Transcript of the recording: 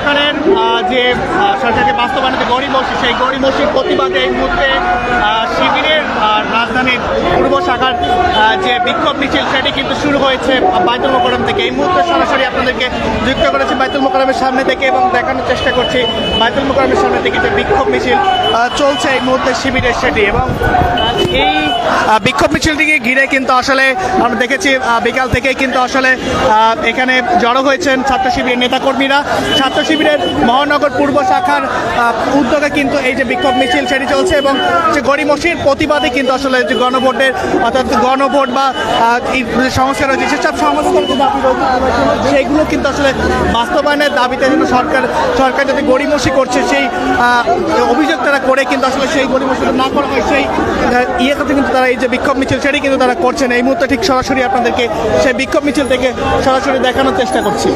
সরকারের যে সরকারকে বাস্তবায়নের গড়িমসি, সেই গড়িমসির প্রতিবাদে এই মুহূর্তে শিবিরের রাজধানীর পূর্ব শাখার যে বিক্ষোভ মিছিল সেটি কিন্তু শুরু হয়েছে বায়তুল মোকাররম থেকে। এই মুহূর্তে সরাসরি আপনাদেরকে যুক্ত করেছি বায়তুল মোকাররমের সামনে থেকে এবং দেখানোর চেষ্টা করছি বায়তুল মোকাররমের সামনে থেকে যে বিক্ষোভ মিছিল চলছে এই মুহূর্তে শিবিরের সেটি। এবং এই বিক্ষোভ মিছিলটিকে ঘিরে কিন্তু আসলে আমরা দেখেছি বিকাল থেকেই কিন্তু আসলে এখানে জড়ো হয়েছেন ছাত্র শিবিরের নেতাকর্মীরা। ছাত্র শিবিরের মহানগর পূর্ব শাখার উদ্যোগে কিন্তু এই যে বিক্ষোভ মিছিল সেটি চলছে এবং যে গড়িমসির প্রতিবাদে কিন্তু আসলে যে গণভোটের অর্থাৎ গণভোট বা এই সমস্যা রয়েছে সেসব সমস্যার যে দাবি রয়েছে সেইগুলো কিন্তু আসলে বাস্তবায়নের দাবিতে যেন সরকার যদি গড়িমসি করছে সেই অভিযোগ তারা করে কিন্তু আসলে সেই গড়িমসি না করা হয় সেই ইয়েতে কিন্তু তারা এই যে বিক্ষোভ মিছিল সেটি কিন্তু তারা করছেন। এই মুহূর্তে ঠিক সরাসরি আপনাদেরকে সেই বিক্ষোভ মিছিল থেকে সরাসরি দেখানোর চেষ্টা করছি।